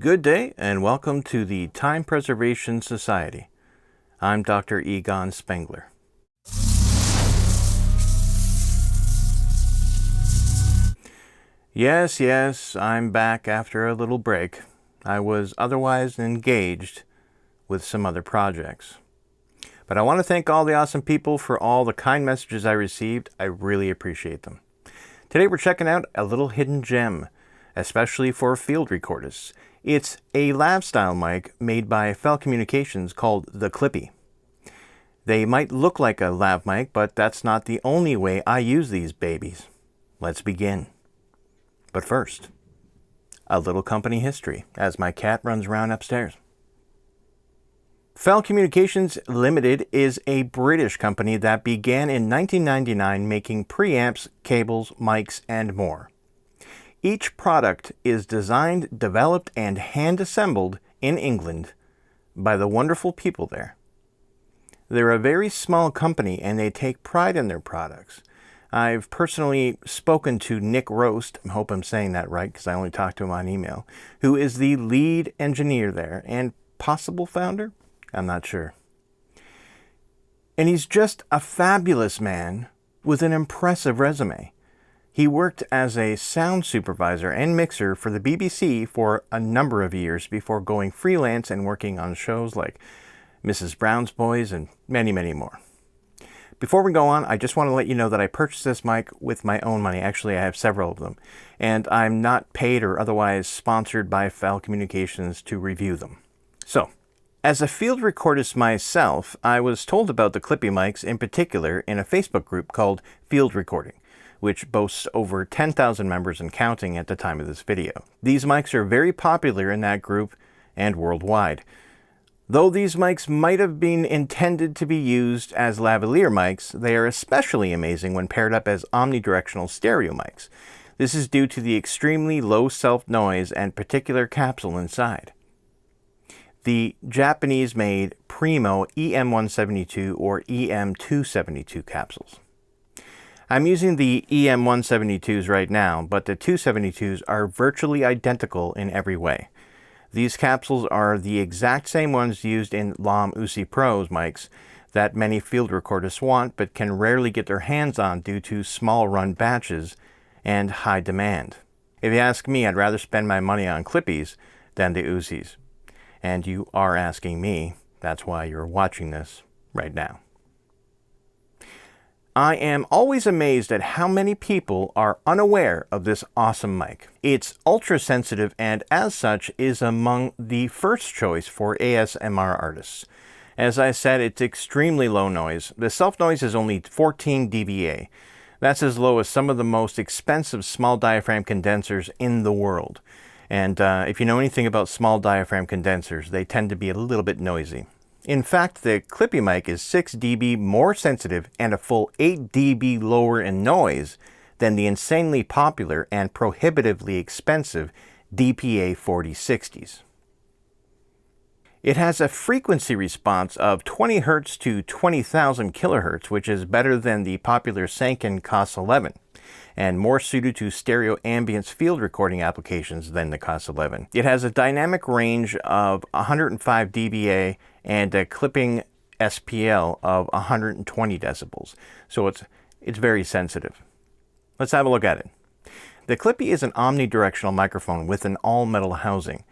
Good day and welcome to the Time Preservation Society. I'm Dr. Egon Spengler. Yes, I'm back after a little break. I was otherwise engaged with some other projects. But I want to thank all the awesome people for all the kind messages I received. I really appreciate them. Today we're checking out a little hidden gem, especially for field recordists. It's a Lav-Style mic made by Fell Communications called the Clippy. They might look like a lav mic, but that's not the only way I use these babies. Let's begin. But first, a little company history as my cat runs around upstairs. Fell Communications Limited is a British company that began in 1999 making preamps, cables, mics, and more. Each product is designed, developed, and hand-assembled in England by the wonderful people there. They're a very small company and they take pride in their products. I've personally spoken to Nick Roast, I hope I'm saying that right because I only talked to him on email, who is the lead engineer there and possible founder? I'm not sure. And he's just a fabulous man with an impressive resume. He worked as a sound supervisor and mixer for the BBC for a number of years before going freelance and working on shows like Mrs. Brown's Boys and many, many more. Before we go on, I just want to let you know that I purchased this mic with my own money. Actually, I have several of them. And I'm not paid or otherwise sponsored by Fell Communications to review them. So, as a field recordist myself, I was told about the Clippy mics in particular in a Facebook group called Field Recording, which boasts over 10,000 members and counting at the time of this video. These mics are very popular in that group and worldwide. Though these mics might have been intended to be used as lavalier mics, they are especially amazing when paired up as omnidirectional stereo mics. This is due to the extremely low self-noise and particular capsule inside. The Japanese-made Primo EM172 or EM272 capsules. I'm using the EM172s right now, but the 272s are virtually identical in every way. These capsules are the exact same ones used in Lav Uzi Pro's mics that many field recordists want but can rarely get their hands on due to small run batches and high demand. If you ask me, I'd rather spend my money on Clippys than the Uzis. And you are asking me, that's why you're watching this right now. I am always amazed at how many people are unaware of this awesome mic. It's ultra sensitive and as such is among the first choice for ASMR artists. As I said, it's extremely low noise. The self-noise is only 14 dBA. That's as low as some of the most expensive small diaphragm condensers in the world. And if you know anything about small diaphragm condensers, they tend to be a little bit noisy. In fact, the Clippy mic is 6 dB more sensitive and a full 8 dB lower in noise than the insanely popular and prohibitively expensive DPA 4060s. It has a frequency response of 20 Hz to 20,000 kHz, which is better than the popular Sanken COS11, and more suited to stereo ambience field recording applications than the COS11. It has a dynamic range of 105 dBA and a clipping SPL of 120 decibels, so it's very sensitive. Let's have a look at it. The Clippy is an omnidirectional microphone with an all-metal housing.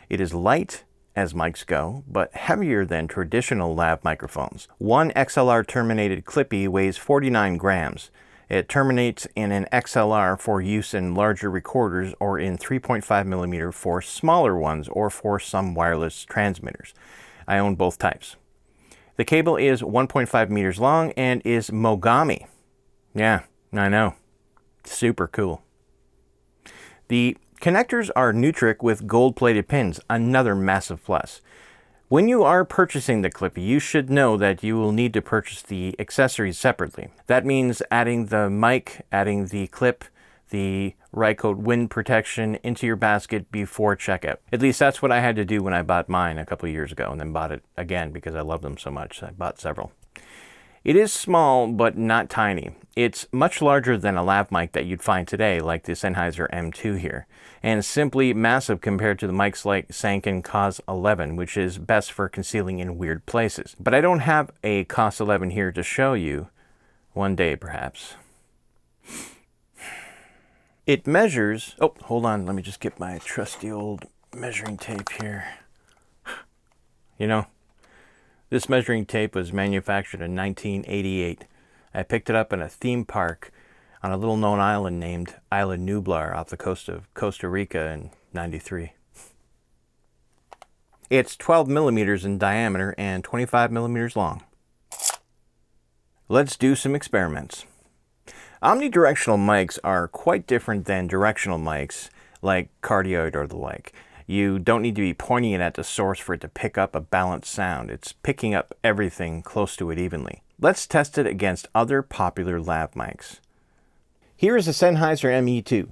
It is light as mics go, but heavier than traditional lav microphones. One XLR terminated Clippy weighs 49 grams. It terminates in an XLR for use in larger recorders or in 3.5mm for smaller ones or for some wireless transmitters. I own both types. The cable is 1.5 meters long and is Mogami. Yeah, I know. Super cool. The connectors are Nutric with gold-plated pins, another massive plus. When you are purchasing the Clippy, you should know that you will need to purchase the accessories separately. That means adding the mic, adding the clip, the Rycote wind protection into your basket before checkout. At least that's what I had to do when I bought mine a couple of years ago and then bought it again because I love them so much. I bought several. It is small, but not tiny. It's much larger than a lav mic that you'd find today, like the Sennheiser M2 here, and simply massive compared to the mics like Sanken COS 11, which is best for concealing in weird places. But I don't have a COS 11 here to show you. One day, perhaps. It measures... Oh, hold on. Let me just get my trusty old measuring tape here. You know, this measuring tape was manufactured in 1988. I picked it up in a theme park on a little known island named Isla Nublar off the coast of Costa Rica in '93. It's 12 millimeters in diameter and 25 millimeters long. Let's do some experiments. Omnidirectional mics are quite different than directional mics like cardioid or the like. You don't need to be pointing it at the source for it to pick up a balanced sound. It's picking up everything close to it evenly. Let's test it against other popular lav mics. Here is the Sennheiser ME2.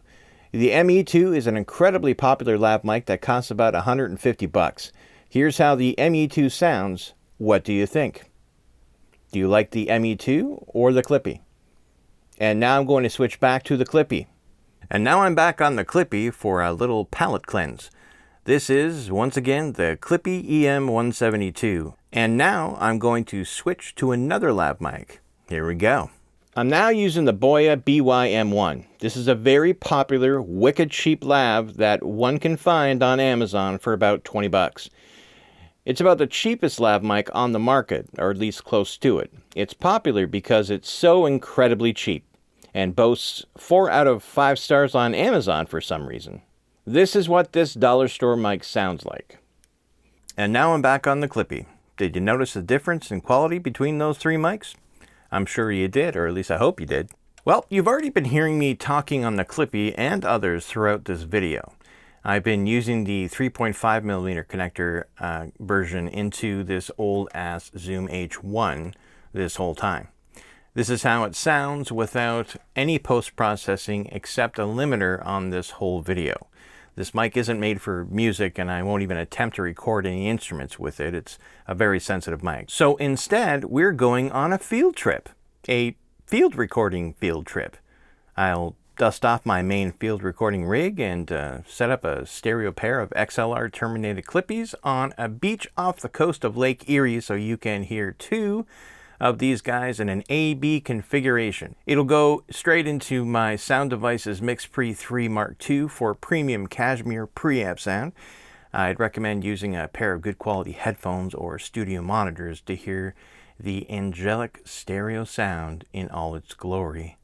The ME2 is an incredibly popular lav mic that costs about $150. Here's how the ME2 sounds. What do you think? Do you like the ME2 or the Clippy? And now I'm going to switch back to the Clippy. And now I'm back on the Clippy for a little palate cleanse. This is, once again, the Clippy EM172. And now I'm going to switch to another lav mic. Here we go. I'm now using the Boya BY-M1. This is a very popular, wicked cheap lav that one can find on Amazon for about 20 bucks. It's about the cheapest lav mic on the market, or at least close to it. It's popular because it's so incredibly cheap, and boasts 4 out of 5 stars on Amazon for some reason. This is what this dollar store mic sounds like. And now I'm back on the Clippy. Did you notice the difference in quality between those 3 mics? I'm sure you did, or at least I hope you did. Well, you've already been hearing me talking on the Clippy and others throughout this video. I've been using the 3.5mm connector version into this old-ass Zoom H1 this whole time. This is how it sounds without any post-processing except a limiter on this whole video. This mic isn't made for music, and I won't even attempt to record any instruments with it. It's a very sensitive mic. So instead, we're going on a field trip. A field recording field trip. I'll dust off my main field recording rig and set up a stereo pair of XLR terminated Clippys on a beach off the coast of Lake Erie so you can hear 2 of these guys in an A/B configuration. It'll go straight into my Sound Devices MixPre 3 Mark II for premium cashmere preamp sound. I'd recommend using a pair of good quality headphones or studio monitors to hear the angelic stereo sound in all its glory.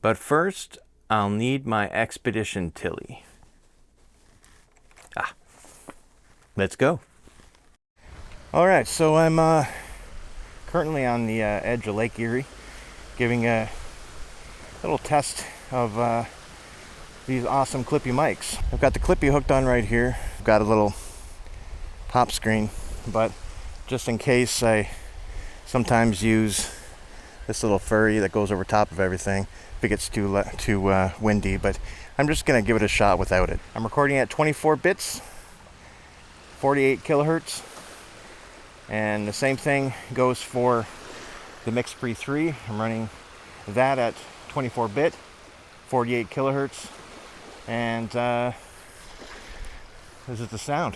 But first, I'll need my Expedition Tilly. Let's go. Alright, so I'm currently on the edge of Lake Erie, giving a little test of these awesome Clippy mics. I've got the Clippy hooked on right here. I've got a little pop screen, but just in case, I sometimes use this little furry that goes over top of everything if it gets too windy, but I'm just gonna give it a shot without it. I'm recording at 24 bits, 48 kilohertz. And the same thing goes for the MixPre 3. I'm running that at 24-bit, 48 kilohertz, and this is the sound.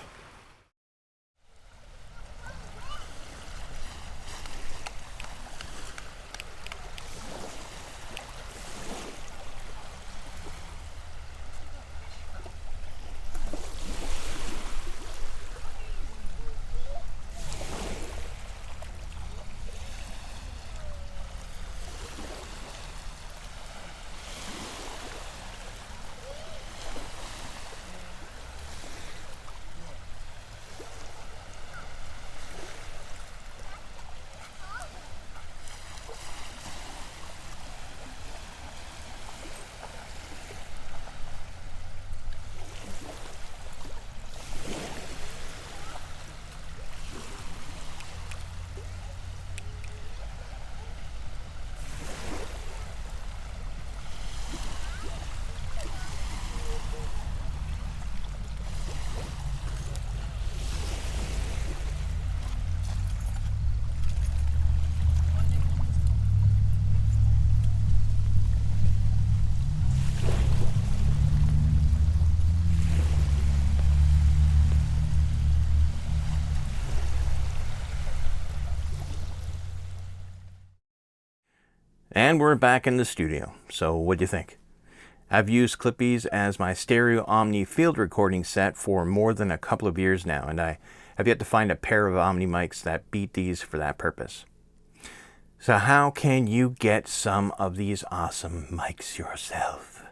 And we're back in the studio. So what do you think? I've used Clippys as my stereo Omni field recording set for more than a couple of years now, and I have yet to find a pair of Omni mics that beat these for that purpose. So how can you get some of these awesome mics yourself?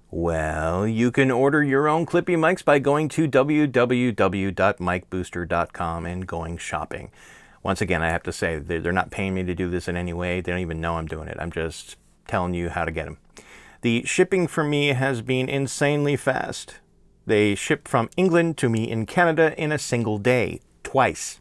Well, you can order your own Clippy mics by going to www.micbooster.com and going shopping. Once again, I have to say, they're not paying me to do this in any way. They don't even know I'm doing it. I'm just telling you how to get them. The shipping for me has been insanely fast. They ship from England to me in Canada in a single day, twice.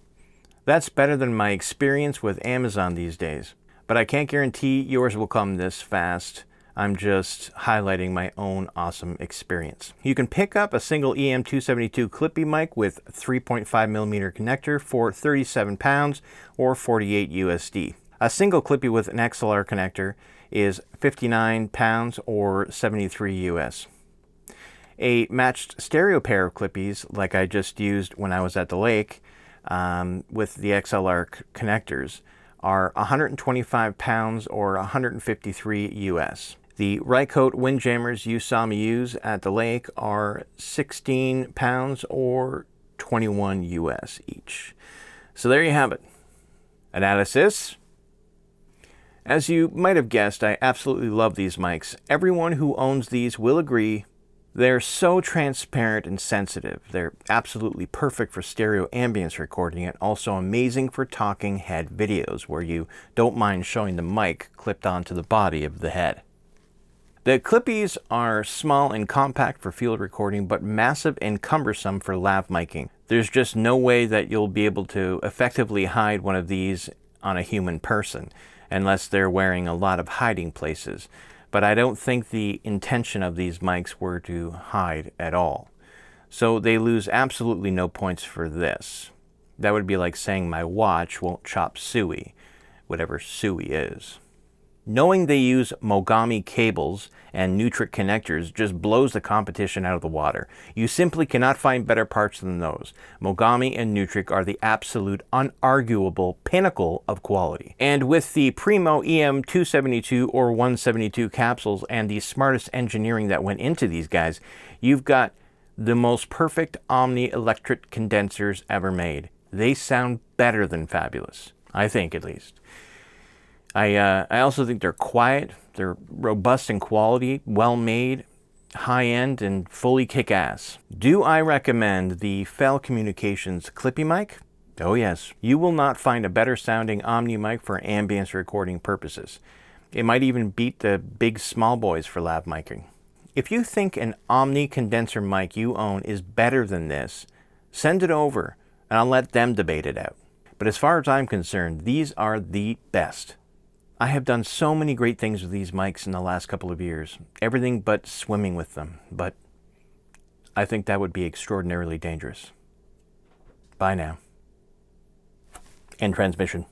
That's better than my experience with Amazon these days. But I can't guarantee yours will come this fast. I'm just highlighting my own awesome experience. You can pick up a single EM272 Clippy mic with 3.5mm connector for £37 or 48 USD. A single Clippy with an XLR connector is £59 or 73 US. A matched stereo pair of Clippys, like I just used when I was at the lake, with the XLR connectors, are £125 or 153 US. The Rycote windjammers you saw me use at the lake are £16 or 21 US each. So there you have it. Analysis. As you might have guessed, I absolutely love these mics. Everyone who owns these will agree. They're so transparent and sensitive. They're absolutely perfect for stereo ambience recording and also amazing for talking head videos where you don't mind showing the mic clipped onto the body of the head. The Clippys are small and compact for field recording, but massive and cumbersome for lav micing. There's just no way that you'll be able to effectively hide one of these on a human person, unless they're wearing a lot of hiding places. But I don't think the intention of these mics were to hide at all. So they lose absolutely no points for this. That would be like saying my watch won't chop suey, whatever suey is. Knowing they use Mogami cables and Nutric connectors just blows the competition out of the water. You simply cannot find better parts than those. Mogami and Nutric are the absolute unarguable pinnacle of quality. And with the Primo EM272 or 172 capsules and the smartest engineering that went into these guys, you've got the most perfect Omni electric condensers ever made. They sound better than fabulous, I think at least. I also think they're quiet, they're robust in quality, well-made, high-end, and fully kick-ass. Do I recommend the Fell Communications Clippy mic? Oh yes. You will not find a better sounding Omni mic for ambience recording purposes. It might even beat the big small boys for lav micing. If you think an Omni condenser mic you own is better than this, send it over and I'll let them debate it out. But as far as I'm concerned, these are the best. I have done so many great things with these mics in the last couple of years. Everything but swimming with them. But I think that would be extraordinarily dangerous. Bye now. End transmission.